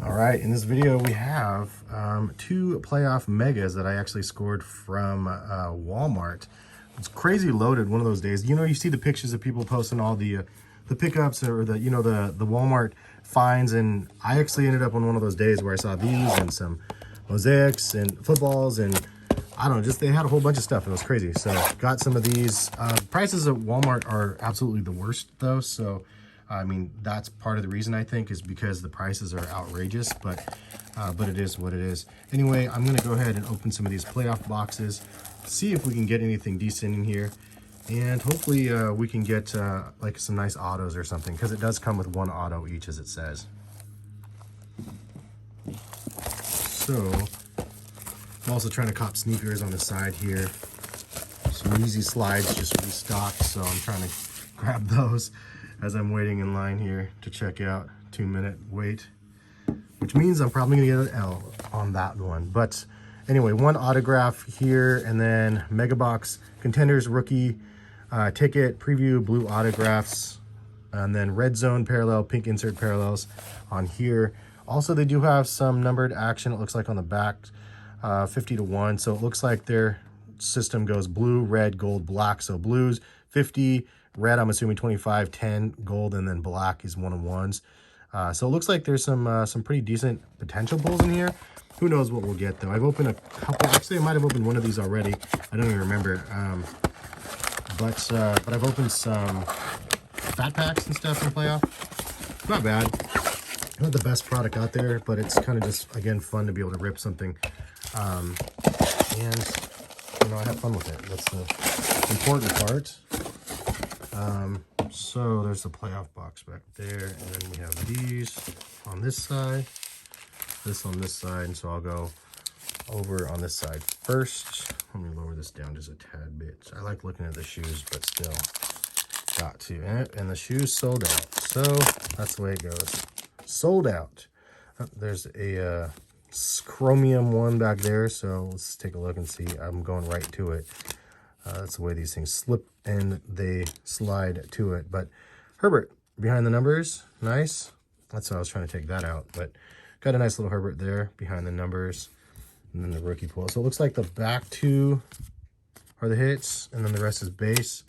All right, in this video we have two playoff megas that I actually scored from Walmart. It's crazy loaded one of those days. You know, you see the pictures of people posting all the pickups or the the Walmart finds, and I actually ended up on one of those days where I saw these and some mosaics and footballs and I don't know, just they had a whole bunch of stuff. It was crazy. So got some of these. Prices at Walmart are absolutely the worst though, so I mean, that's part of the reason I think is because the prices are outrageous, but it is what it is. Anyway, I'm gonna go ahead and open some of these playoff boxes, see if we can get anything decent in here, and hopefully we can get like some nice autos or something, because it does come with one auto each, as it says. So I'm also trying to cop sneakers on the side here. Some easy slides just restocked, so I'm trying to grab those as I'm waiting in line here to check out. 2-minute wait, which means I'm probably gonna get an L on that one. But anyway, one autograph here, and then mega box contenders rookie ticket preview, blue autographs, and then red zone parallel, pink insert parallels on here. Also, they do have some numbered action, it looks like, on the back, 50-1. So it looks like their system goes blue, red, gold, black. So blues 50, red, I'm assuming 25, 10, gold, and then black is 1-of-1s. So it looks like there's some pretty decent potential pulls in here. Who knows what we'll get though. I've opened a couple. Actually, I might have opened one of these already. I don't even remember. But I've opened some fat packs and stuff in the playoff. Not bad. Not the best product out there, but it's kind of just, again, fun to be able to rip something. And you know, I have fun with it. That's the important part. So there's the playoff box back there, and then we have these on this side, this on this side, and so I'll go over on this side first. Let me lower this down just a tad bit. I like looking at the shoes, but still got to. And the shoes sold out, so that's the way it goes. Sold out. There's a chromium one back there, so let's take a look and see. I'm going right to it. That's the way these things slip and they slide to it. But Herbert behind the numbers, nice. That's why I was trying to take that out, but got a nice little Herbert there behind the numbers, and then the rookie pull. So it looks like the back two are the hits, and then the rest is base.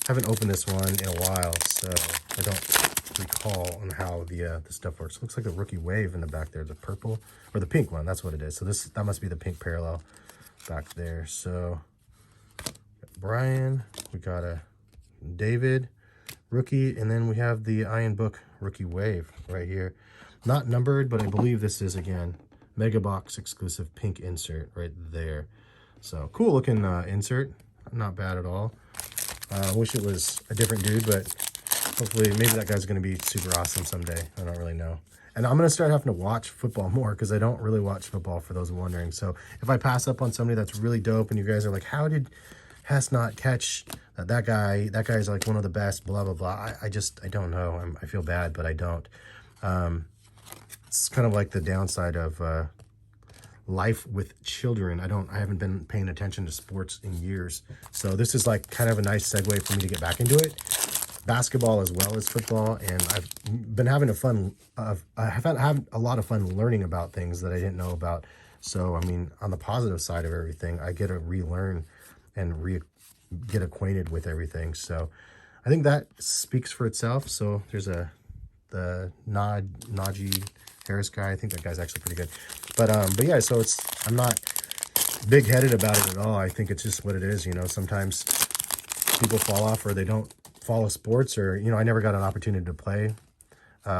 Haven't opened this one in a while, so I don't recall on how the stuff works. It looks like a rookie wave in the back there, the purple or the pink one. That's what it is. So that must be the pink parallel back there. So Brian, we got a David rookie, and then we have the Iron Book rookie wave right here. Not numbered, but I believe this is, again, mega box exclusive pink insert right there. So cool looking insert, not bad at all. Wish it was a different dude, but hopefully maybe that guy's going to be super awesome someday. I don't really know. And I'm going to start having to watch football more, because I don't really watch football, for those wondering. So if I pass up on somebody that's really dope and you guys are like, how did Hess not catch that guy? That guy's like one of the best, blah, blah, blah. I don't know. I feel bad, but I don't. It's kind of like the downside of life with children. I haven't been paying attention to sports in years. So this is like kind of a nice segue for me to get back into it. Basketball as well as football, and I've been having I have had a lot of fun learning about things that I didn't know about. So I mean, on the positive side of everything, I get to relearn and get acquainted with everything. So I think that speaks for itself. So there's the Najee Harris guy. I think that guy's actually pretty good. But yeah, so I'm not big-headed about it at all. I think it's just what it is. You know, sometimes people fall off, or they don't follow sports, or, you know, I never got an opportunity to play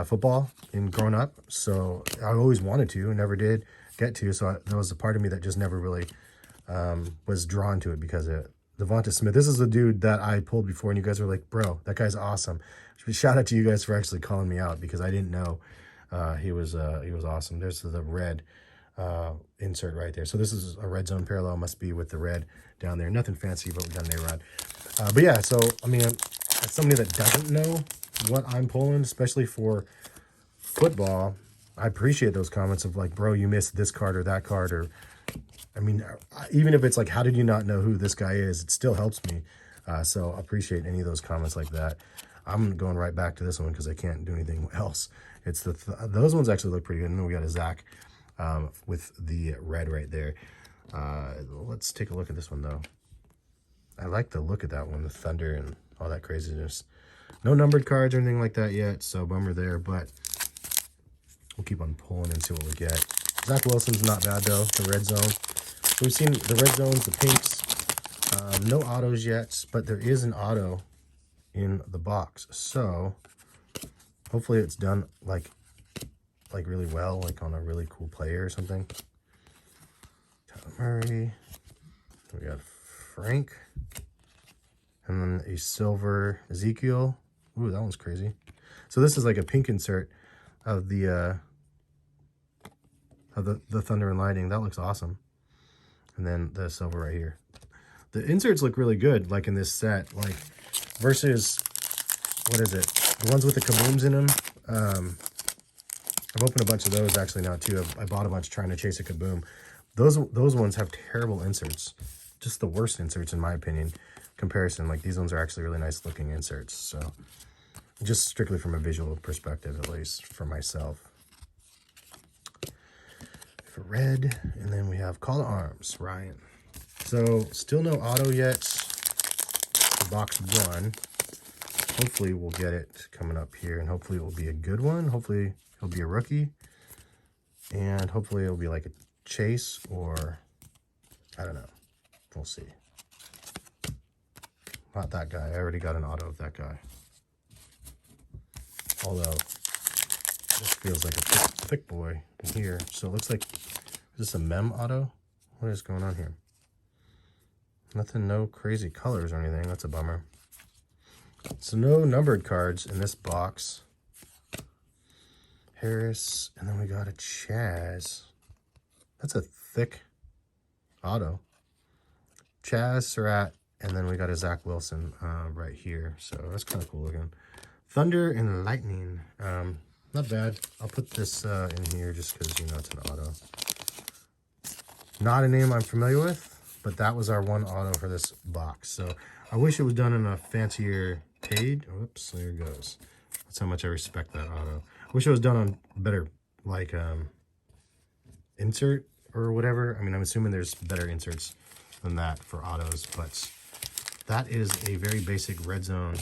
football in growing up. So I always wanted to, never did get to. So there was a part of me that just never really was drawn to it because of Devonta Smith. This is the dude that I pulled before, and you guys were like, bro, that guy's awesome. Shout out to you guys for actually calling me out, because I didn't know he was awesome. There's the red insert right there. So this is a red zone parallel, must be with the red down there. Nothing fancy, but we've done A-Rod. But yeah, so I mean, as somebody that doesn't know what I'm pulling, especially for football, I appreciate those comments of like, bro, you missed this card or that card, or I mean, even if it's like, how did you not know who this guy is? It still helps me. So I appreciate any of those comments like that. I'm going right back to this one because I can't do anything else. It's those ones actually look pretty good. And then we got a Zach with the red right there. Let's take a look at this one though. I like the look of that one, the thunder and all that craziness. No numbered cards or anything like that yet, so bummer there, but we'll keep on pulling and see what we get. Zach Wilson's not bad though, the red zone. So we've seen the red zones, the pinks, no autos yet, but there is an auto in the box. So hopefully it's done like really well, like on a really cool player or something. Kyler Murray. We got Frank. And then a silver Ezekiel. Ooh, that one's crazy. So this is like a pink insert of the Thunder and Lightning. That looks awesome. And then the silver right here. The inserts look really good, like in this set, like versus, what is it? The ones with the kabooms in them. I've opened a bunch of those actually now too. I bought a bunch trying to chase a kaboom. Those ones have terrible inserts. Just the worst inserts in my opinion. Comparison, like these ones are actually really nice looking inserts. So just strictly from a visual perspective, at least for myself. For red, and then we have Call to Arms, Ryan. So still no auto yet for box 1. Hopefully we'll get it coming up here, and hopefully it will be a good one. Hopefully he'll be a rookie, and hopefully it'll be like a chase, or I don't know. We'll see. Not that guy. I already got an auto of that guy. Although this feels like a thick boy in here. So it looks like, is this a mem auto? What is going on here? Nothing, no crazy colors or anything. That's a bummer. So no numbered cards in this box. Harris, and then we got a Chaz. That's a thick auto. Chaz, Surratt, and then we got a Zach Wilson right here. So that's kind of cool looking. Thunder and Lightning. Not bad. I'll put this in here just because, you know, it's an auto. Not a name I'm familiar with, but that was our one auto for this box. So I wish it was done in a fancier page. Oops, there it goes. That's how much I respect that auto. I wish it was done on better, like, insert or whatever. I mean, I'm assuming there's better inserts than that for autos, but that is a very basic red zone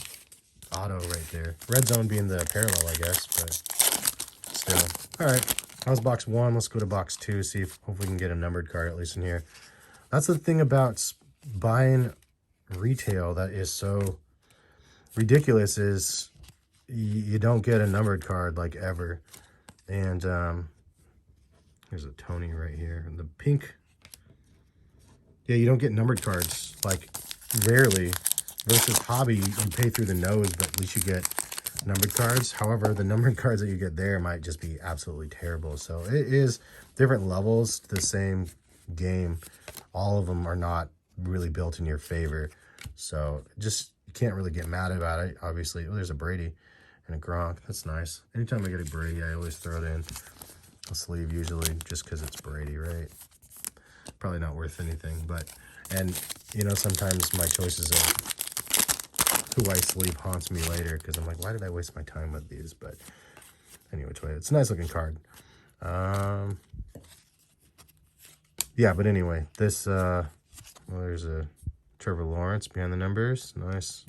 auto right there. Red zone being the parallel, I guess, but still. All right, that was box 1. Let's go to box 2, see if hopefully we can get a numbered card at least in here. That's the thing about buying retail that is so ridiculous, is you don't get a numbered card like ever. And there's a Tony right here. And the pink, yeah, you don't get numbered cards, like rarely. Versus hobby, you pay through the nose, but at least you get numbered cards. However, the numbered cards that you get there might just be absolutely terrible. So it is different levels to the same game. All of them are not really built in your favor. So just, you can't really get mad about it, obviously. Oh, there's a Brady and a Gronk. That's nice. Anytime I get a Brady, I always throw it in a sleeve usually, just because it's Brady, right? Probably not worth anything, but, and you know, sometimes my choices of who I sleeve haunts me later, because I'm like, why did I waste my time with these? But anyway, it's a nice looking card. Yeah, but anyway, this well, there's a Trevor Lawrence behind the numbers. Nice.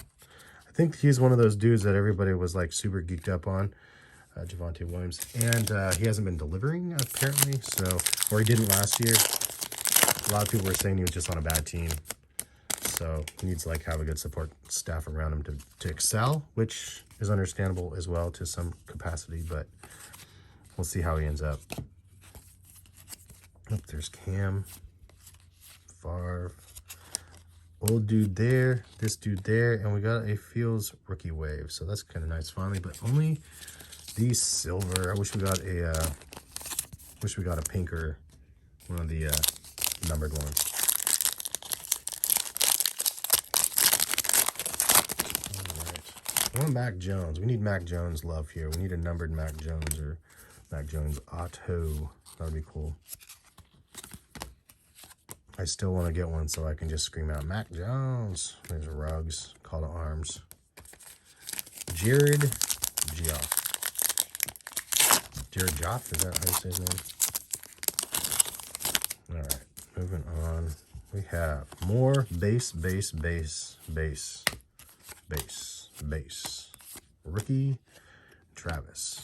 I think he's one of those dudes that everybody was like super geeked up on, Javonte Williams, and he hasn't been delivering apparently. So, or he didn't last year. A lot of people were saying he was just on a bad team. So he needs to like have a good support staff around him to excel, which is understandable as well to some capacity, but we'll see how he ends up. Oh, there's Cam, Favre, old dude there, this dude there, and we got a Fields rookie wave. So that's kind of nice finally, but only the silver. I wish we got a pinker, one of the numbered ones. I want Mac Jones. We need Mac Jones love here. We need a numbered Mac Jones or Mac Jones auto. That would be cool. I still want to get one so I can just scream out Mac Jones. There's Ruggs, Call to Arms. Jared Goff. Jared Goff, is that how you say his name? All right, moving on. We have more base. Rookie Travis.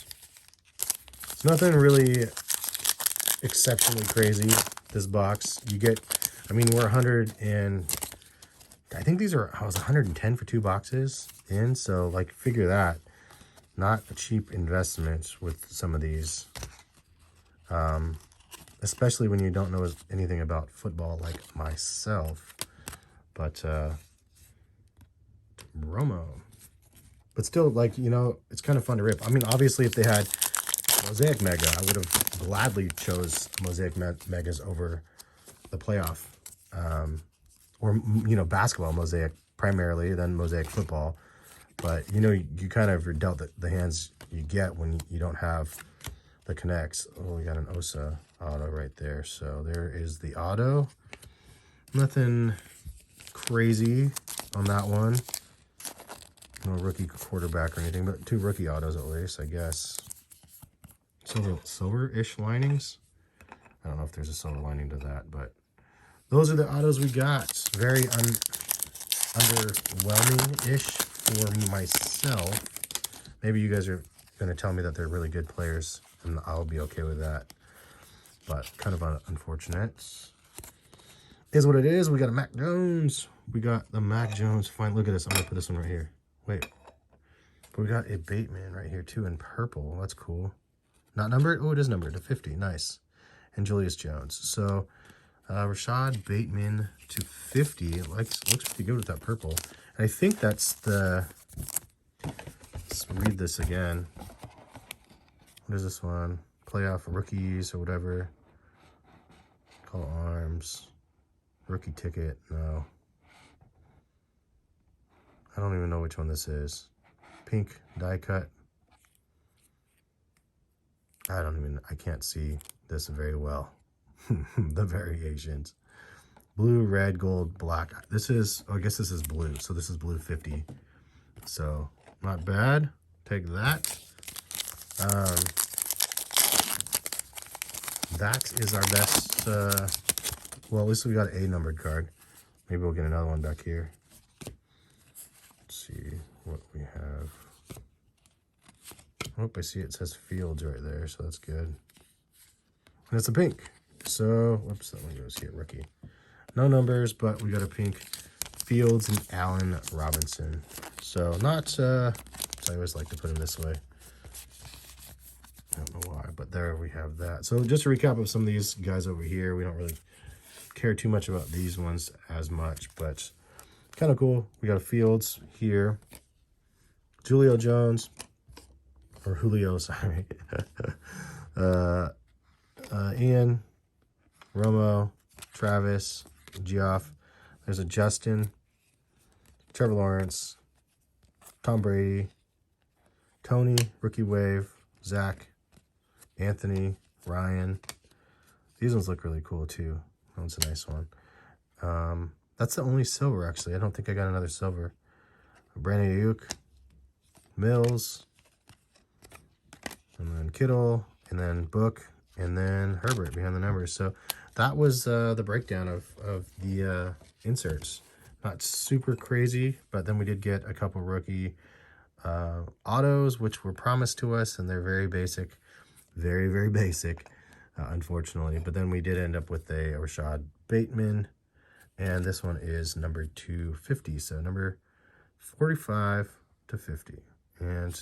It's nothing really exceptionally crazy, this box. You get, I mean, we're 100 and I think these are, I was 110 for 2 boxes in, so like figure that. Not a cheap investment with some of these. Especially when you don't know anything about football like myself. But Romo. But still, like, you know, it's kind of fun to rip. I mean, obviously, if they had Mosaic Mega, I would have gladly chose Mosaic Megas over the playoff. Or, you know, basketball Mosaic primarily, then Mosaic football. But, you know, you kind of are dealt the hands you get when you don't have the connects. Oh, we got an Osa auto right there. So there is the auto. Nothing crazy on that one. No rookie quarterback or anything, but 2 rookie autos at least, I guess. Silver-ish linings. I don't know if there's a silver lining to that, but those are the autos we got. Very underwhelming-ish for myself. Maybe you guys are going to tell me that they're really good players, and I'll be okay with that. But kind of unfortunate. Is what it is. We got a Mac Jones. We got the Mac Jones. Fine, look at this. I'm going to put this one right here. Wait. But we got a Bateman right here, too, in purple. That's cool. Not numbered? Oh, it is numbered to 50. Nice. And Julius Jones. So, Rashad Bateman to 50. It looks pretty good with that purple. And I think that's the... Let's read this again. What is this one? Playoff rookies or whatever. Call arms. Rookie ticket. No. I don't even know which one this is. Pink die cut. I can't see this very well. The variations. Blue, red, gold, black. This is, oh, I guess this is blue. So this is blue 50. So not bad. Take that. That is our best, well, at least we got a numbered card. Maybe we'll get another one back here. Let's see what we have. Oh, I see it says Fields right there, so that's good. And it's a pink. So, whoops, that one goes here, rookie. No numbers, but we got a pink Fields and Allen Robinson. So, not, so I always like to put them this way. I don't know why, but there we have that. So, just a recap of some of these guys over here. We don't really care too much about these ones as much, but kind of cool. We got a Fields here. Julio Jones. Or Julio, sorry. Ian, Romo, Travis, Geoff. There's a Justin, Trevor Lawrence, Tom Brady, Tony, Rookie Wave, Zach, Anthony, Ryan. These ones look really cool too. That one's a nice one. That's the only silver, actually. I don't think I got another silver. Brandon Ayuk, Mills, and then Kittle, and then Book, and then Herbert behind the numbers. So that was the breakdown of the inserts. Not super crazy, but then we did get a couple rookie autos, which were promised to us, and they're very basic. Very, very basic, unfortunately. But then we did end up with a Rashad Bateman, and this one is number 250. So number 45 to 50. And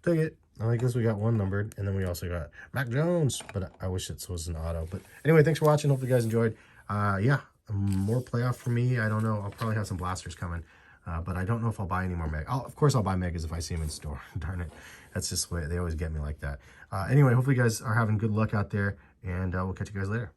take it. I guess we got one numbered, and then we also got Mac Jones, but I wish it was an auto. But anyway, thanks for watching. Hope you guys enjoyed. Yeah, more playoff for me. I don't know. I'll probably have some blasters coming, but I don't know if I'll buy any more Meg. Of course, I'll buy Megas if I see them in store. Darn it. That's just the way they always get me like that. Anyway, hopefully you guys are having good luck out there, and we'll catch you guys later.